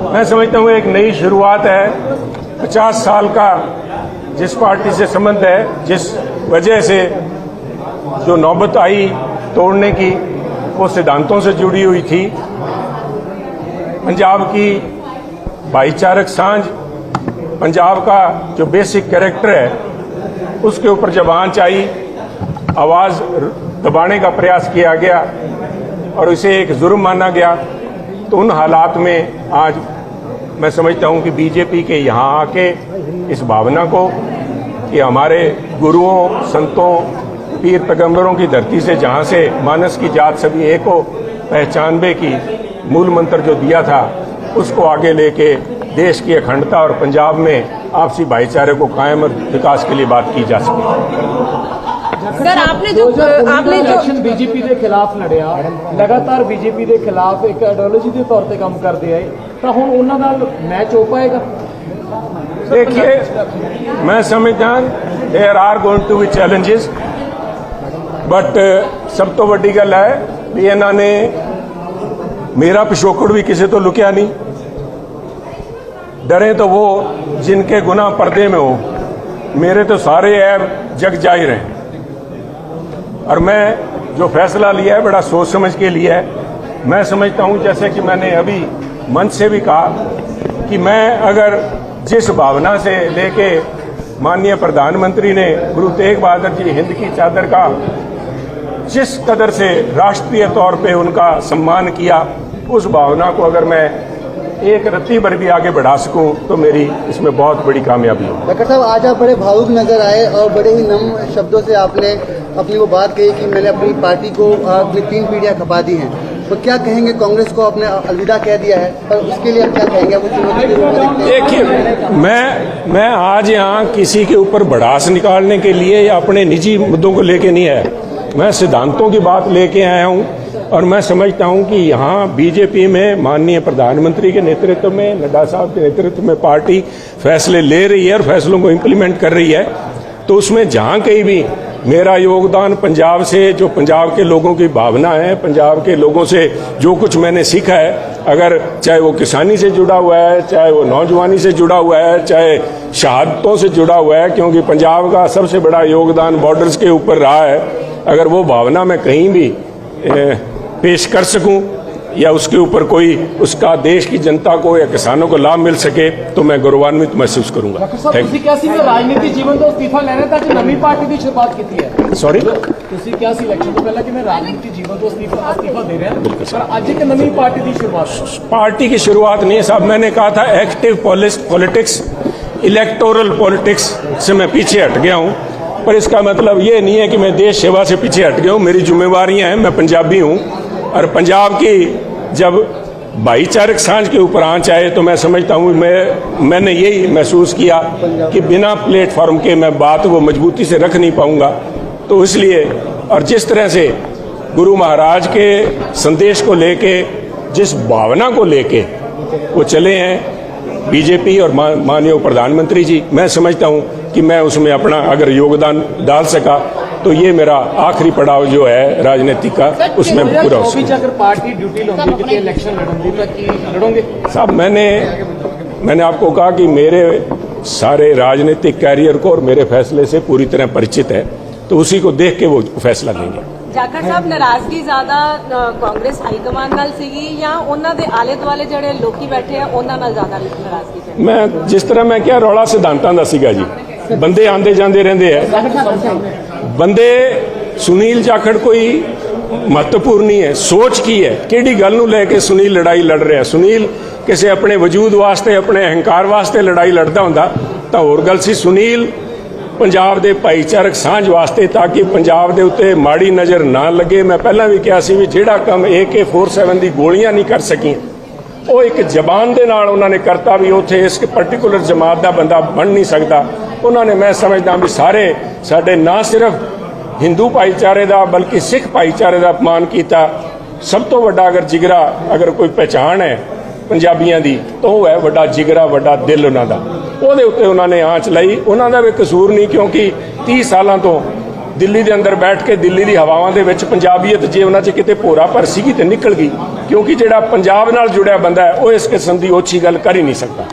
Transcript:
मैं समझता हूँ एक नई शुरुआत है। 50 साल का जिस पार्टी से संबंध है, जिस वजह से जो नौबत आई तोड़ने की, वो सिद्धांतों से जुड़ी हुई थी। पंजाब की भाईचारक सांझ, पंजाब का जो बेसिक कैरेक्टर है, उसके ऊपर जब आंच आई, आवाज़ दबाने का प्रयास किया गया और इसे एक जुर्म माना गया। तो उन हालात में आज मैं समझता हूं कि बीजेपी के यहाँ आके इस भावना को कि हमारे गुरुओं, संतों, पीर पैगंबरों की धरती से, जहाँ से मानस की जात सभी एक हो, पहचानबे की मूल मंत्र जो दिया था, उसको आगे लेके देश की अखंडता और पंजाब में आपसी भाईचारे को कायम और विकास के लिए बात की जा सके। सर, आपने जो इलेक्शन बीजेपी के खिलाफ लड़िया, लगातार बीजेपी के खिलाफ एक आइडियोलॉजी के तौर पर काम करते आए, तो हुण उन्हां नाल मैच हो पाएगा? देखिए, मैं समझदा there are going to be challenges, but सब तो वड्डी गल है भी इन्हां ने मेरा पिछोकड़ भी किसी तो लुकिया नहीं। डरे तो वो जिनके गुनाह पर्दे में हो, मेरे तो सारे ऐब जग जाहिर हैं। और मैं जो फैसला लिया है बड़ा सोच समझ के लिया है। मैं समझता हूं, जैसे कि मैंने अभी मंच से भी कहा, कि मैं अगर जिस भावना से लेके माननीय प्रधानमंत्री ने गुरु तेग बहादुर जी हिंद की चादर का जिस कदर से राष्ट्रीय तौर पे उनका सम्मान किया, उस भावना को अगर मैं एक रत्ती भर भी आगे बढ़ा सकूं तो मेरी इसमें बहुत बड़ी कामयाबी है। डॉक्टर साहब, आज आप बड़े भावुक नजर आए और बड़े ही नम्र शब्दों से आपने अपनी वो बात कही कि मैंने अपनी पार्टी को अपनी 3 पीढ़ियां खपा दी हैं। तो क्या कहेंगे, कांग्रेस को आपने अलविदा कह दिया है, पर उसके लिए आप क्या कहेंगे? वो चुनौती के रूप में देखते हैं। देखिए, मैं आज यहाँ किसी के ऊपर भड़ास निकालने के लिए या अपने निजी मुद्दों को लेके नहीं आया। मैं सिद्धांतों की बात लेके आया हूँ और मैं समझता हूं कि यहाँ बीजेपी में माननीय प्रधानमंत्री के नेतृत्व में, नड्डा साहब के नेतृत्व में पार्टी फैसले ले रही है और फैसलों को इम्प्लीमेंट कर रही है। तो उसमें जहाँ कहीं भी मेरा योगदान पंजाब से, जो पंजाब के लोगों की भावना है, पंजाब के लोगों से जो कुछ मैंने सीखा है, अगर चाहे वो किसानी से जुड़ा हुआ है, चाहे वो नौजवानी से जुड़ा हुआ है, चाहे शहादतों से जुड़ा हुआ है, क्योंकि पंजाब का सबसे बड़ा योगदान बॉर्डर्स के ऊपर रहा है, अगर वो भावना मैं कहीं भी पेश कर सकूं या उसके ऊपर कोई उसका देश की जनता को या किसानों को लाभ मिल सके, तो मैं गौरवान्वित महसूस करूंगा। राजनीति जीवन तो इस्तीफा लेने तक नवी पार्टी की शुरुआत की है। सॉरी, क्या इलेक्शन तो पहले कि मैं राजनीति जीवन तो इस्तीफा दे रहे हैं, पर आज एक नवी पार्टी की शुरुआत। पार्टी की शुरुआत नहीं साहब, मैंने कहा था एक्टिव पॉलिटिक्स, इलेक्टोरल पॉलिटिक्स से मैं पीछे हट गया हूँ। पर इसका मतलब ये नहीं है कि मैं देश सेवा से पीछे हट गया हूँ। मेरी जिम्मेवारियां हैं, मैं पंजाबी हूँ और पंजाब की जब भाईचारक सांझ के ऊपर आंच आए तो मैं समझता हूँ मैंने यही महसूस किया कि बिना प्लेटफॉर्म के मैं बात वो मजबूती से रख नहीं पाऊंगा। तो इसलिए, और जिस तरह से गुरु महाराज के संदेश को लेके, जिस भावना को लेके वो चले हैं बीजेपी और माननीय प्रधानमंत्री जी, मैं समझता हूं कि मैं उसमें अपना अगर योगदान डाल सका तो ये मेरा आखिरी पड़ाव जो है राजनीति का, उसमें पूरा हो सका। अगर पार्टी ड्यूटी लोगे इलेक्शन लड़ोगे साहब, मैंने आपको कहा कि मेरे सारे राजनीतिक कैरियर को और मेरे फैसले से पूरी तरह परिचित है, तो उसी को देख के वो फैसला लेंगे। जाखड़ साहब, नाराजगी ज्यादा कांग्रेस हाईकमान नाल सीगी या उन्हां दे आले दुआले ਜਿਹੜੇ ਲੋਕੀ बैठे हैं उन्हां नाल ज्यादा नाराजगी है? मैं जिस तरह मैं क्या रौला सिद्धांतां दा सीगा जी, बंदे आंदे जांदे रहंदे है, बंदे सुनील जाखड़ कोई महत्वपूर्ण नहीं है। सोच की है, किहड़ी गल नूं लेके सुनील लड़ाई लड़ रहा है। सुनील किसी अपने वजूद वास्ते, अपने अहंकार वास्ते लड़ाई लड़दा हुंदा तां होर गल सी। सुनील पंजाब दे भाईचारक सांझ वास्ते, ताकि पंजाब दे उत्ते माड़ी नज़र ना लगे। मैं पहला भी कहा सी भी जिहड़ा काम AK-47 दी गोलियां नहीं कर सकी, वो एक जबान दे नाल उन्होंने करता भी उत्थे इस पर्टिकुलर जमात का बंदा बन नहीं सकता। उन्होंने, मैं समझदा भी सारे साडे ना सिर्फ हिंदू भाईचारे का बल्कि सिख भाईचारे का अपमान किया। सब तो वड्डा अगर जिगरा, अगर कोई पहचान है पंजाबियों की, तो वह है वड्डा जिगरा, वड्डा दिल उन्हों का। ਉਹਦੇ ਉੱਤੇ ਉਹਨਾਂ ਨੇ ਆਂਚ ਲਈ। ਉਹਨਾਂ ਦਾ ਵੀ ਕਸੂਰ ਨਹੀਂ, ਕਿਉਂਕਿ 30 ਸਾਲਾਂ ਤੋਂ ਦਿੱਲੀ ਦੇ ਅੰਦਰ ਬੈਠ ਕੇ ਦਿੱਲੀ ਦੀ ਹਵਾਵਾਂ ਦੇ ਵਿੱਚ ਪੰਜਾਬੀਅਤ ਜੇ ਉਹਨਾਂ 'ਚ ਕਿਤੇ ਭੋਰਾ ਪਰ ਸੀਗੀ ਤੇ ਨਿਕਲ ਗਈ। ਕਿਉਂਕਿ ਜਿਹੜਾ ਪੰਜਾਬ ਨਾਲ ਜੁੜਿਆ ਬੰਦਾ ਹੈ ਉਹ ਇਸ ਕਿਸਮ ਦੀ ਓਛੀ ਗੱਲ ਕਰ ਹੀ ਨਹੀਂ ਸਕਦਾ।